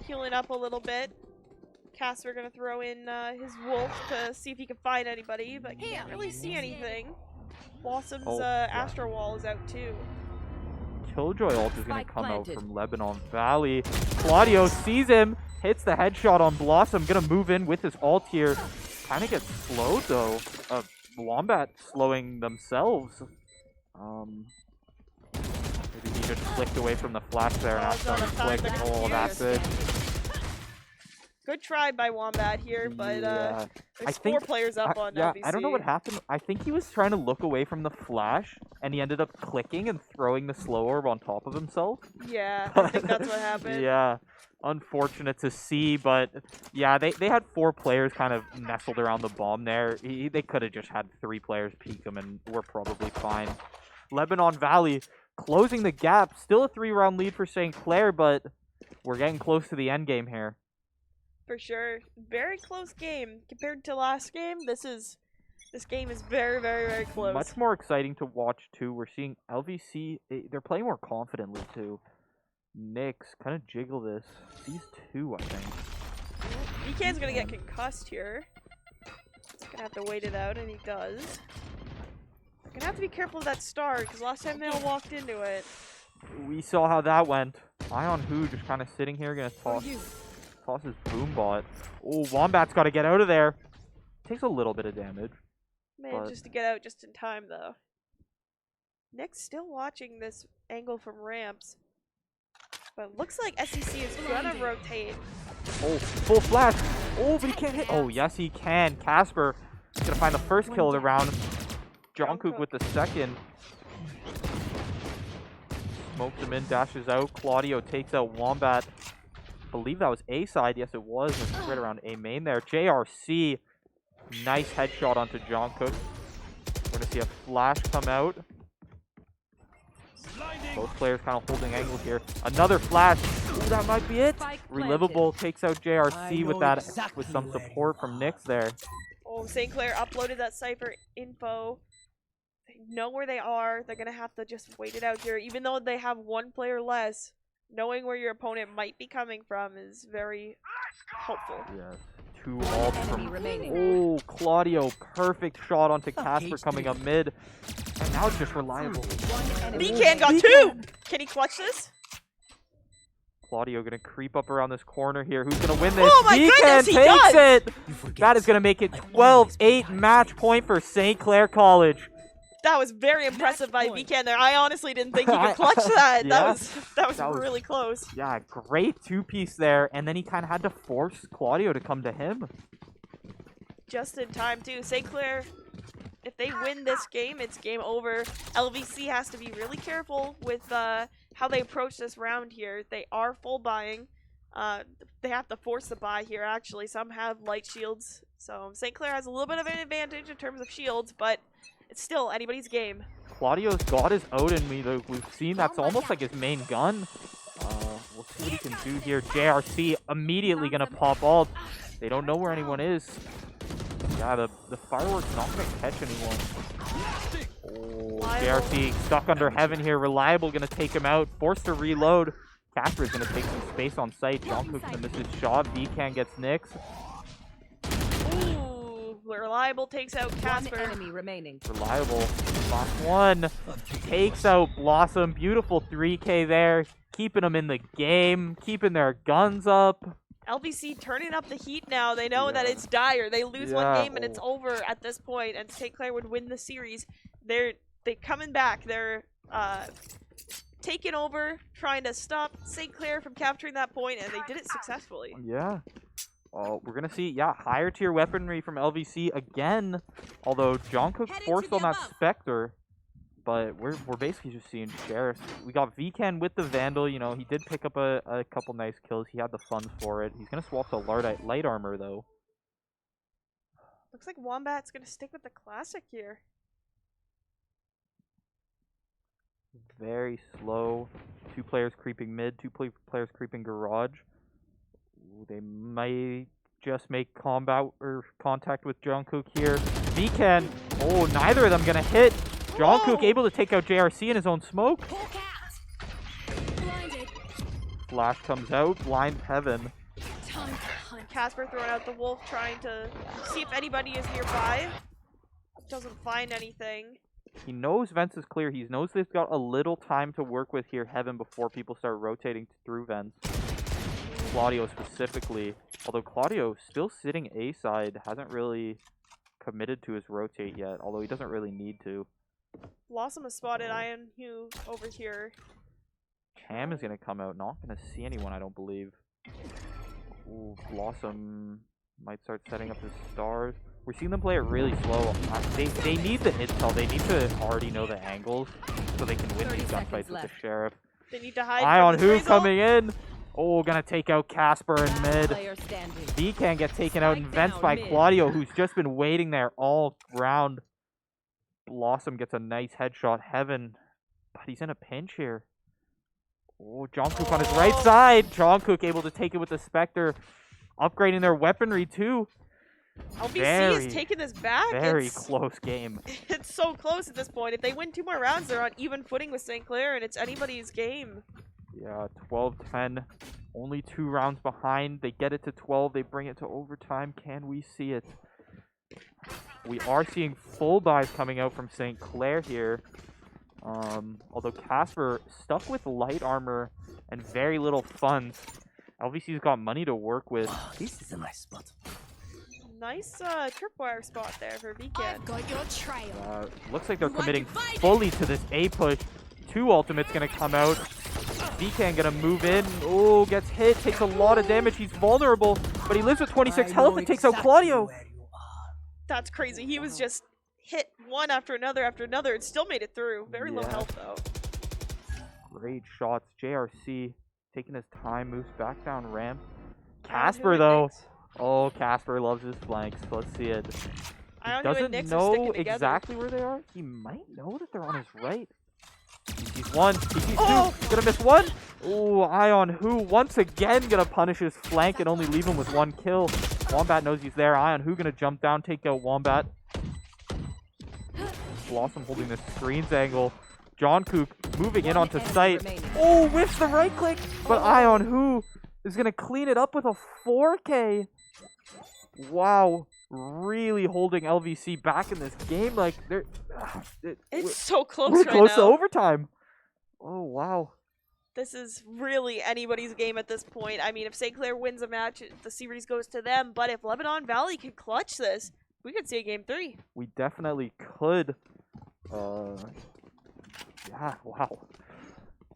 Healing up a little bit. Casper gonna throw in his wolf to see if he can find anybody, but can't really see anything. Blossom's Astro Wall is out too. Killjoy ult is gonna Spike come out planted. from Lebanon Valley. Claudio sees him. Hits the headshot on Blossom. Gonna move in with his ult here. Kind of gets slowed though. Wombat slowing themselves. Maybe he just flicked away from the flash there and after Zona he found flicked. the Oh, that's it. Good try by Wombat here, but Yeah. there's I 4 think- players up on Yeah, LVC. I don't know what happened. I think he was trying to look away from the flash, and he ended up clicking and throwing the slow orb on top of himself. Yeah, I think that's what happened. Yeah, unfortunate to see, but yeah, they had 4 players kind of nestled around the bomb there. They could have just had 3 players peek him, and we're probably fine. Lebanon Valley closing the gap. Still a 3-round lead for St. Clair, but we're getting close to the end game here. For sure. Very close game. Compared to last game, this game is very, very, very close. Much more exciting to watch, too. We're seeing LVC, they're playing more confidently, too. NACE, kind of jiggle this. These two, I think. VK's gonna get concussed here. Gonna have to wait it out, and he does. Gonna have to be careful of that star, because last time they all walked into it. We saw how that went. Ion Who just kind of sitting here, gonna toss his boom bot. Oh, Wombat's got to get out of there. Takes a little bit of damage. Man, just to get out just in time, though. Nick's still watching this angle from ramps. But looks like SEC is gonna rotate. Oh, full flash. Oh, but he can't hit. Oh, yes, he can. Casper is going to find the first kill of the round. Jungkook with the second. Smokes him in, dashes out. Claudio takes out Wombat. I believe that was A side. Yes, it was. It's right around A main there. JRC. Nice headshot onto Jungkook. We're going to see a flash come out. Both players kind of holding angle here. Another flash. Ooh, that might be it. Relivable takes out JRC with that, with some support from NACE there. Oh, St. Clair uploaded that Cypher info. They know where they are. They're gonna have to just wait it out here. Even though they have one player less, knowing where your opponent might be coming from is very helpful. Yes. 2 ults from... Oh, Claudio. Perfect shot onto Casper coming up mid. And now it's just reliable. VCan got 2! Can he clutch this? Claudio gonna creep up around this corner here. Who's gonna win this? Oh my goodness, he does! It! That is gonna make it 12-8 match point for St. Clair College. That was very impressive by VCan there. I honestly didn't think he could clutch that. Yeah. That was really close. Yeah, great 2-piece there. And then he kind of had to force Claudio to come to him. Just in time, too. St. Clair, if they win this game, it's game over. LVC has to be really careful with how they approach this round here. They are full buying. They have to force the buy here, actually. Some have light shields. So St. Clair has a little bit of an advantage in terms of shields, but it's still anybody's game. Claudio's got his Odin. We've seen that's almost like his main gun. We'll see what he can do here. JRC immediately going to pop ult. They don't know where anyone is. Yeah, the firework's not going to catch anyone. Oh, JRC stuck under heaven here. Reliable going to take him out. Forced to reload. Casper is going to take some space on site. Jungkook's going to miss his shot. VCan gets NACE. Reliable takes out Casper. One enemy remaining. Reliable. Last one. Takes out Blossom. Beautiful 3K there. Keeping them in the game. Keeping their guns up. LVC turning up the heat now. They know that it's dire. They lose one game and it's over at this point, and St. Clair would win the series. They're coming back. They're taking over, trying to stop St. Clair from capturing that point, and they did it successfully. Yeah. We're going to see, higher tier weaponry from LVC again. Although Jungkook forced on that Spectre. But we're basically just seeing Sheriff. We got VCan with the Vandal. You know, he did pick up a couple nice kills. He had the funds for it. He's going to swap to light armor, though. Looks like Wombat's going to stick with the classic here. Very slow. 2 players creeping mid. 2 players creeping garage. Ooh, they might just make contact with Jungkook here. VCan. Oh, neither of them going to hit. Jungkook able to take out JRC in his own smoke. Flash comes out. Blind Heaven. Casper throwing out the wolf, trying to see if anybody is nearby. Doesn't find anything. He knows Vents is clear. He knows they've got a little time to work with here, Heaven, before people start rotating through Vents. Claudio specifically. Although Claudio still sitting A side, hasn't really committed to his rotate yet, although he doesn't really need to. Blossom has spotted Ion Hugh over here. Cam is going to come out. Not going to see anyone, I don't believe. Ooh, Blossom might start setting up his stars. We're seeing them play it really slow. They need the intel. They need to already know the angles so they can win these gunfights with the Sheriff. They need to hide. Ion Who coming in. Oh, going to take out Casper in mid. VCan gets taken out and Vents by Claudio, who's just been waiting there all round. Blossom gets a nice headshot. Heaven, but he's in a pinch here. Oh, Jungkook on his right side. Jungkook able to take it with the Spectre. Upgrading their weaponry too. LBC is taking this back. Very close game. It's so close at this point. If they win 2 more rounds, they're on even footing with St. Clair, and it's anybody's game. Yeah, 12-10. Only 2 rounds behind. They get it to 12. They bring it to overtime. Can we see it? We are seeing full buys coming out from St. Clair here. Although Casper stuck with light armor and very little funds. LVC's got money to work with. Oh, this is a nice spot. Nice tripwire spot there for VK. I've got your trail. Looks like they're committing fully to this A push. 2 ultimates gonna come out. VK gonna move in. Oh, gets hit, takes a lot of damage. He's vulnerable, but he lives with 26 health and takes out Claudio. That's crazy. He was just hit one after another, and still made it through. Very low health though. Great shots. JRC taking his time, moves back down ramp. Casper though. Oh, Casper loves his flanks. Let's see it. He doesn't know exactly where they are. He might know that they're on his right. He sees 1, he sees 2. Gonna miss 1. Oh, Ion Who once again gonna punish his flank and only leave him with 1 kill. Wombat knows he's there. Ion Who gonna jump down, take out Wombat. Blossom holding the screens angle. Jungkook moving in onto site. Oh, whiffs the right click, but Ion Who is gonna clean it up with a 4K. Wow, really holding LVC back in this game. Like they're, it's so close. We're right close now. to overtime. Oh wow. This is really anybody's game at this point. I mean, if St. Clair wins a match, the series goes to them. But if Lebanon Valley can clutch this, we could see a game 3. We definitely could. Yeah, wow.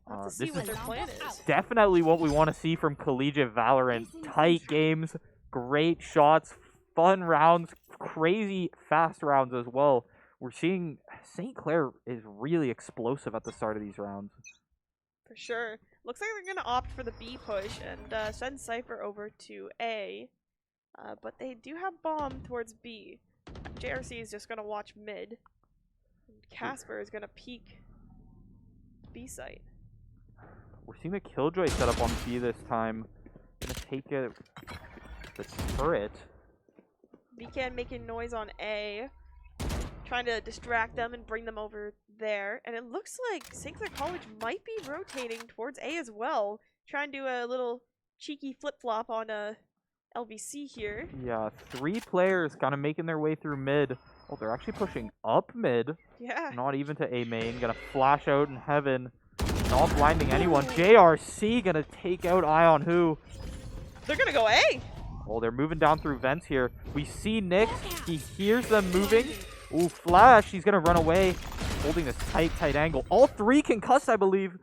Let's see what their plan is. Definitely what we want to see from collegiate Valorant. Tight games, great shots, fun rounds, crazy fast rounds as well. We're seeing St. Clair is really explosive at the start of these rounds. For sure. Looks like they're going to opt for the B push and send Cypher over to A. But they do have bomb towards B. JRC is just going to watch mid. And Casper is going to peek B site. We're seeing the Killjoy set up on B this time. Gonna take it. The turret. VCAN making noise on A. Trying to distract them and bring them over there. And it looks like St. Clair College might be rotating towards A as well. Trying to do a little cheeky flip-flop on LVC here. Yeah, 3 players kind of making their way through mid. Oh, they're actually pushing up mid. Yeah. Not even to A main. Gonna flash out in heaven. Not blinding anyone. JRC gonna take out Ion Who. They're gonna go A. Oh, they're moving down through vents here. We see Nyx. He hears them moving. Ooh, flash. He's gonna run away. Holding this tight angle. All 3 concussed, I believe.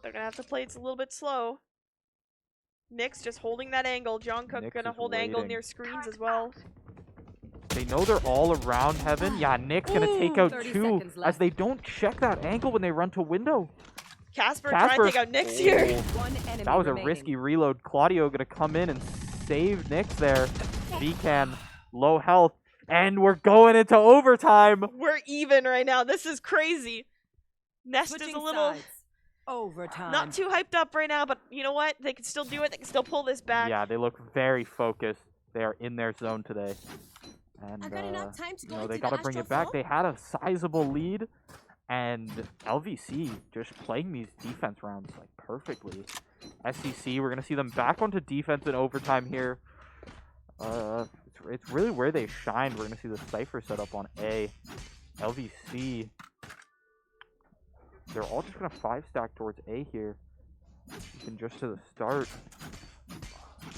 They're gonna have to play it a little bit slow. Nyx just holding that angle. Jungkook gonna hold angle near screens as well. They know they're all around heaven. Yeah, Nyx gonna take out 2 as they don't check that angle when they run to window. Casper trying to take out Nyx here. That was a risky reload. Claudio gonna come in and save Nyx there. VCAN, low health. And we're going into overtime. We're even right now. This is crazy. Nest is a little overtime. Not too hyped up right now, but you know what? They can still do it. They can still pull this back. Yeah, they look very focused. They are in their zone today. And you know, they got to bring it back. They had a sizable lead, and LVC just playing these defense rounds like perfectly. SEC, we're gonna see them back onto defense in overtime here. It's really where they shined. We're gonna see the Cypher set up on A. LVC, they're all just gonna 5-stack towards A here, even just to the start.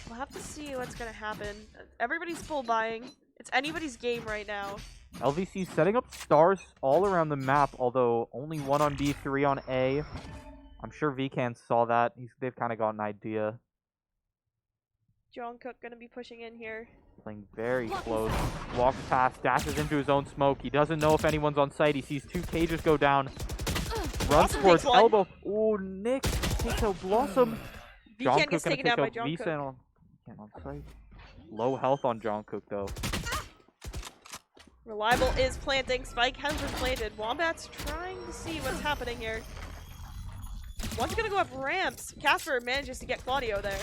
We'll have to see what's gonna happen. Everybody's full buying. It's anybody's game right now. LVC setting up stars all around the map, although only 1 on B, 3 on A. I'm sure VCAN saw that. They've kind of got an idea. Jungkook gonna be pushing in here. Playing very close. Walks past, dashes into his own smoke. He doesn't know if anyone's on site. He sees 2 cages go down. Runs towards elbow. Oh, Nyx takes out Blossom. VCAN gets taken out by Jungkook. On site. Low health on Jungkook though. Reliable is planting. Spike has been planted. Wombat's trying to see what's happening here. One's gonna go up ramps. Casper manages to get Claudio there.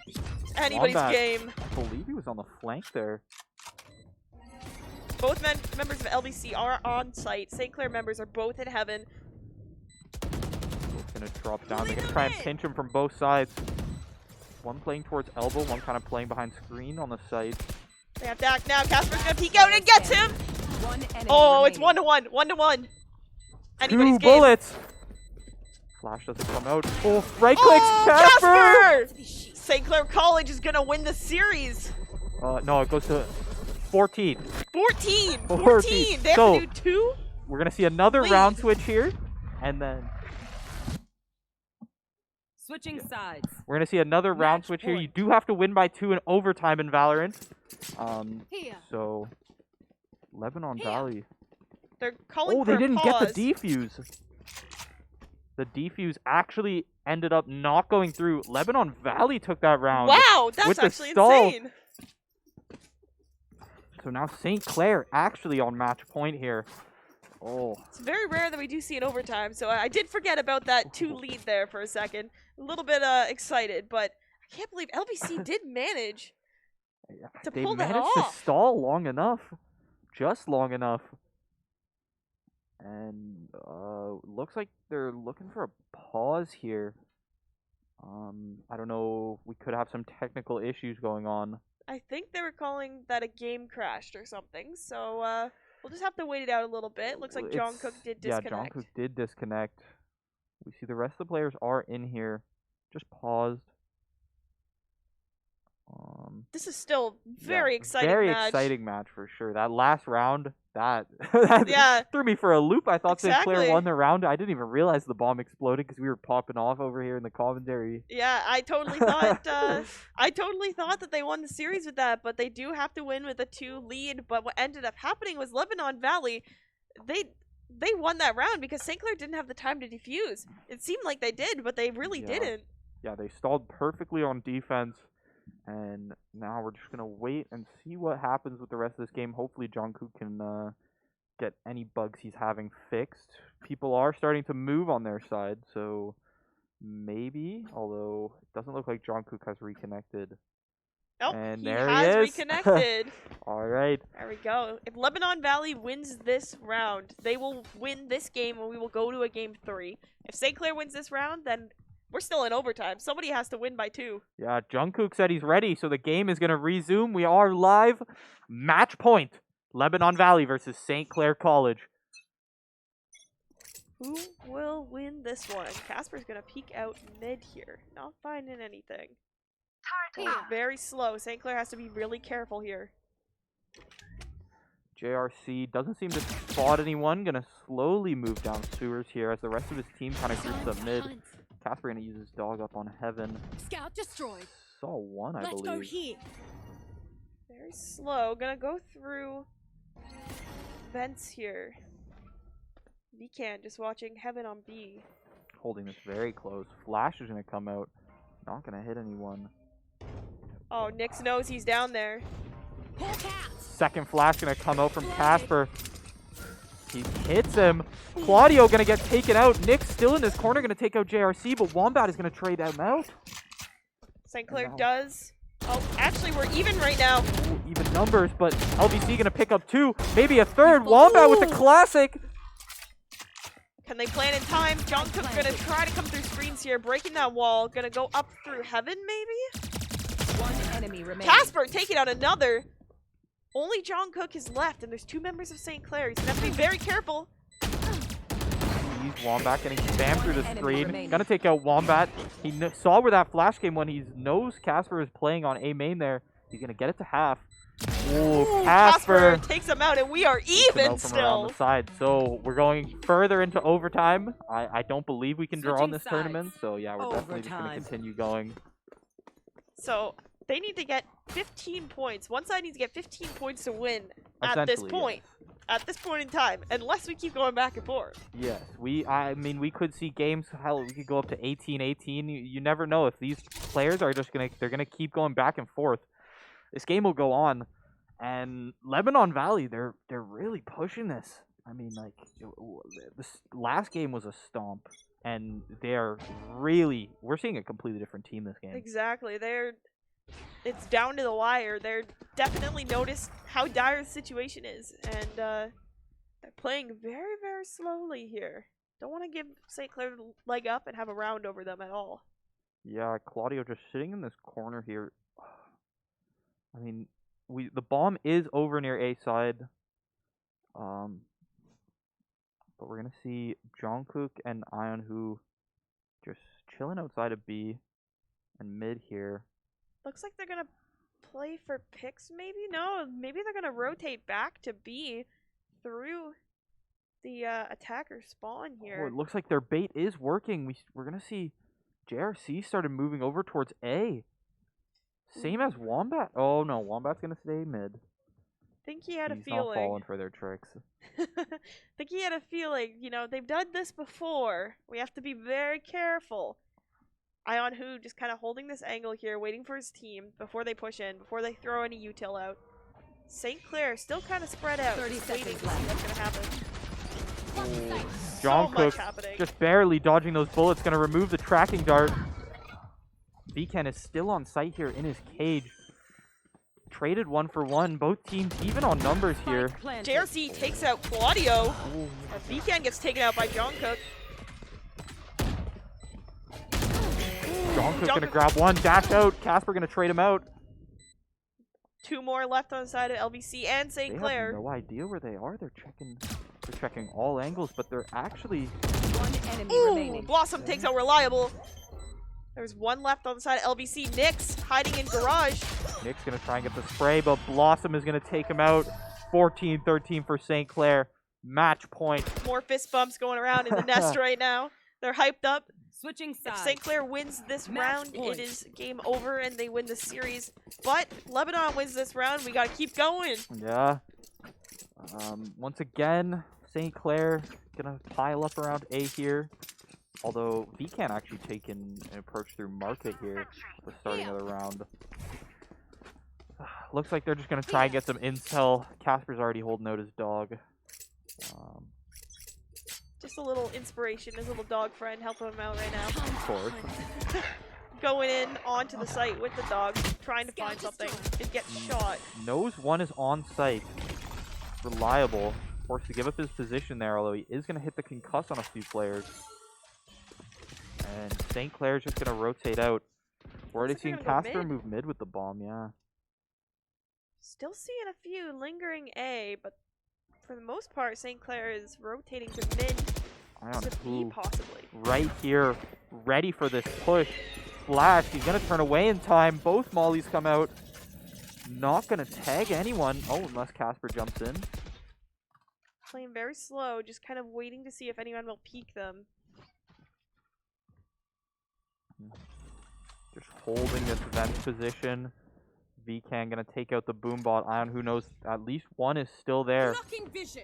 It's anybody's Wombat, game. I believe he was on the flank there. Both members of LBC are on site. St. Clair members are both in heaven. Both gonna drop down. They're gonna try and pinch him from both sides. One playing towards elbow, one kind of playing behind screen on the site. They have Dak now. Casper's gonna peek out and gets him. Oh, it's 1-to-1. 1-to-1. Anybody's Two game. bullets. Flash doesn't come out. Oh, right clicks. Oh, Casper! Casper! St. Clair College is gonna win the series. No, it goes to 14. 14. 14. 14. They have So, to do 2. We're gonna see another Lead. round switch here, and then Switching sides. we're gonna see another round Match switch here. You point. do have to win by 2 in overtime in Valorant. Here. So Lebanon Here. Valley. They're calling Oh, for they a didn't pause. get the defuse. The defuse actually ended up not going through. Lebanon Valley took that round. Wow, that's with the actually stall. insane. So now St. Clair actually on match point here. Oh, It's very rare that we do see an overtime, so I did forget about that 2 lead there for a second. A little bit excited, but I can't believe LBC did manage. To they pull that managed off. to stall long enough, just long enough. And looks like they're looking for a pause here. I don't know. We could have some technical issues going on. I think they were calling that a game crashed or something, so we'll just have to wait it out a little bit. Looks like John Cook did disconnect. Yeah, John Cook did disconnect. We see the rest of the players are in here. Just paused. This is still Yeah, very exciting very match. exciting match for sure. That last round, that Yeah, threw me for a loop. I thought St. Clair exactly. won the round. I didn't even realize the bomb exploded because we were popping off over here in the commentary. Yeah, I totally thought that they won the series with that, but they do have to win with a 2 lead. But what ended up happening was Lebanon Valley, they won that round because St. Clair didn't have the time to defuse. It seemed like they did, but they really Yeah. didn't. Yeah, they stalled perfectly on defense. And now we're just going to wait and see what happens with the rest of this game. Hopefully John Cook can get any bugs he's having fixed. People are starting to move on their side, so maybe, although it doesn't look like John Cook has reconnected. Oh, And he there has he is. reconnected. All right. There we go. If Lebanon Valley wins this round, they will win this game and we will go to a game 3. If St. Clair wins this round, then we're still in overtime. Somebody has to win by 2. Yeah, Jungkook said he's ready, so the game is going to resume. We are live. Match point. Lebanon Valley versus St. Clair College. Who will win this one? Casper's going to peek out mid here. Not finding anything. Going very slow. St. Clair has to be really careful here. JRC doesn't seem to spot anyone. Going to slowly move down sewers here as the rest of his team kind of groups up mid. Casper going to use his dog up on heaven. Scout destroyed. Saw one, I Let's go believe. here. Very slow. Gonna go through vents here. Vcan just watching heaven on B. Holding this very close. Flash is going to come out. Not going to hit anyone. Oh, Nyx knows he's down there. Pull cats. Second flash going to come out from Casper. He hits him. Claudio going to get taken out. Nick's still in this corner, going to take out JRC, but Wombat is going to trade him out. St. Clair now- does. Oh, actually, we're even right now. Ooh, even numbers, but LBC going to pick up 2, maybe a third. Wombat with the classic. Can they plan in time? John Cook's gonna try to come through screens here, breaking that wall. Gonna go up through heaven, maybe? One enemy remaining. Casper taking out another. Only John Cook is left, and there's 2 members of St. Clair. He's gonna have to be very careful. He's Wombat getting spammed through the Enemy screen. remaining. Gonna take out Wombat. He saw where that flash came when he knows Casper is playing on A main there. He's gonna get it to half. Ooh, Casper takes him out, and we are takes him even out from around still. the side. So we're going further into overtime. I don't believe we can draw on Switching this sides. tournament. So yeah, we're definitely just gonna Overtime. continue going. So they need to get 15 points. One side needs to get 15 points to win at this Essentially, point. At this point in time, unless we keep going back and forth. Yes, I mean, we could see games. Hell, we could go up to 18-18. You never know if these players are just they're gonna keep going back and forth. This game will go on, And Lebanon Valley, they're really pushing this. I mean, like, this last game was a stomp, and they're really, we're seeing a completely different team this game. Exactly. It's down to the wire. They're definitely noticed how dire the situation is, and they're playing very, very slowly here. Don't want to give St. Clair the leg up and have a round over them at all. Yeah, Claudio just sitting in this corner here. I mean, the bomb is over near A side. But we're gonna see Jungkook and Ion who just chilling outside of B and mid here. Looks like they're gonna play for picks, maybe? No, maybe they're gonna rotate back to B through the attacker spawn Oh, here. it looks like their bait is working. We're gonna see JRC started moving over towards A. Same as Wombat. Oh no, Wombat's gonna stay mid. Think he had He's a feeling. not falling for their tricks. Think he had a feeling. You know, they've done this before. We have to be very careful. Ion Who just kind of holding this angle here, waiting for his team before they push in, before they throw any util out. St. Clair still kind of spread out, 30 just waiting to seconds see what's gonna happen. So Jungkook much happening. just barely dodging those bullets, gonna remove the tracking dart. VCan is still on site here in his cage. Traded 1-for-1. Both teams even on numbers here. JRC takes out Claudio. VCan gets taken out by Jungkook. Jungkook gonna grab one, dash out. Casper gonna trade him out. Two more left on the side of LBC and They St. Clair. have no idea where they are. They're checking all angles, but they're actually One enemy Ooh, remaining. Blossom takes out Reliable. There's one left on the side of LBC. Nyx hiding in garage. Nick's gonna try and get the spray, but Blossom is gonna take him out. 14-13 for St. Clair. Match point. More fist bumps going around in the nest right now. They're hyped up. Switching If sides. St. Clair wins this Match round, point. it is game over and they win the series. But Lebanon wins this round. We gotta keep going. Yeah. Once again, St. Clair gonna pile up around A here. Although VCan actually taken an approach through market here at the starting of the round. Looks like they're just gonna try and get some intel. Casper's already holding out his dog. Just a little inspiration, his little dog friend helping him out right now. Of course. Going in onto the site with the dog, trying to find something. It gets shot. Knows one is on site. Reliable. Forced to give up his position there, although he is gonna hit the concuss on a few players. And St. Clair's just gonna rotate out. We're already Looks like seeing they're gonna go Casper mid. move mid with the bomb, yeah. Still seeing a few lingering A, but for the most part, St. Clair is rotating to mid, Ion to B Who possibly. right here, ready for this push. Flash, he's gonna turn away in time. Both mollies come out. Not gonna tag anyone. Oh, unless Casper jumps in. Playing very slow, just kind of waiting to see if anyone will peek them. Just holding this vent position. VCan gonna take out the boombot. Ion Who knows at least one is still there. Blocking vision.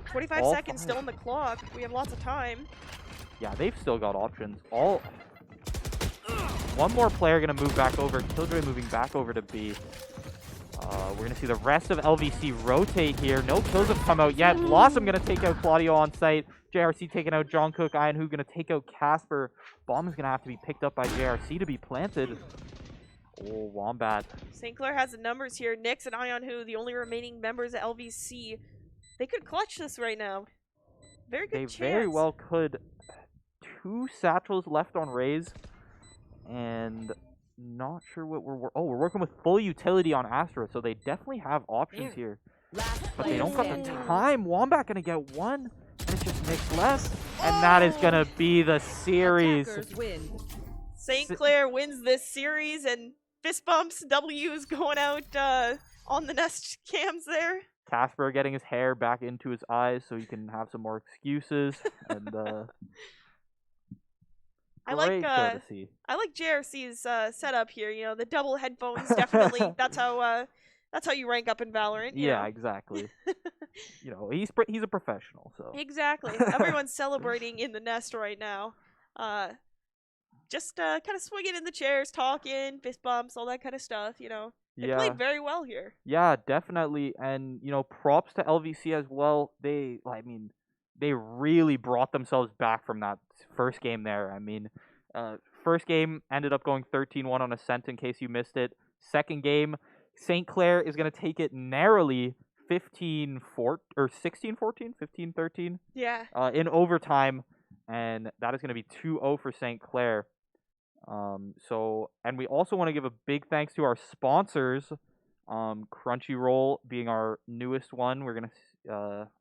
25 All seconds five. still on the clock. We have lots of time. Yeah, they've still got options. One more player gonna move back over. Killjoy moving back over to B. We're gonna see the rest of LVC rotate here. No kills have come out yet. Blossom gonna take out Claudio on site. JRC taking out Jungkook. Ion Who gonna take out Casper. Bomb is gonna have to be picked up by JRC to be planted. Oh, Wombat. St. Clair has the numbers here. Nyx and Ion Who, the only remaining members of LVC. They could clutch this right now. Very good They chance. very well could. 2 satchels left on Raze. And not sure what we're working with full utility on Astra, so they definitely have options here. Last But they player don't got the standing. time. Wombat gonna get one. And it's just Nick's left. And that is gonna be the series. Attackers win. St. Clair wins this series, and fist bumps, W's going out on the nest cams there. Casper getting his hair back into his eyes so he can have some more excuses. And I like, great show to see. I like JRC's setup here. You know, the double headphones definitely. That's how you rank up in Valorant. You Yeah, know? exactly. You know, he's a professional, so. Exactly. Everyone's celebrating in the nest right now. Just kind of swinging in the chairs, talking, fist bumps, all that kind of stuff. You know, They Yeah. played very well here. Yeah, definitely. And, props to LVC as well. They really brought themselves back from that first game there. First game ended up going 13-1 on Ascent in case you missed it. Second game, St. Clair is going to take it narrowly 15-4 or 16-14, 15-13 Yeah. in overtime, and that is going to be 2-0 for St. Clair. And we also want to give a big thanks to our sponsors. Crunchyroll being our newest one. We're gonna,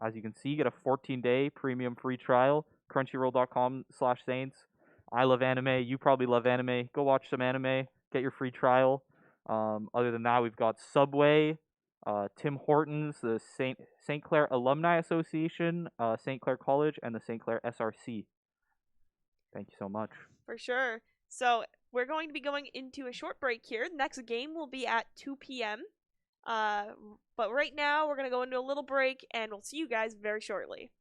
as you can see, get a 14-day premium free trial. Crunchyroll.com/Saints. I love anime. You probably love anime. Go watch some anime. Get your free trial. Other than that, we've got Subway, Tim Hortons, the St. Clair Alumni Association, St. Clair College, and the St. Clair SRC. Thank you so much. For sure. So we're going to be going into a short break here. Next game will be at 2 p.m. But right now we're going to go into a little break and we'll see you guys very shortly.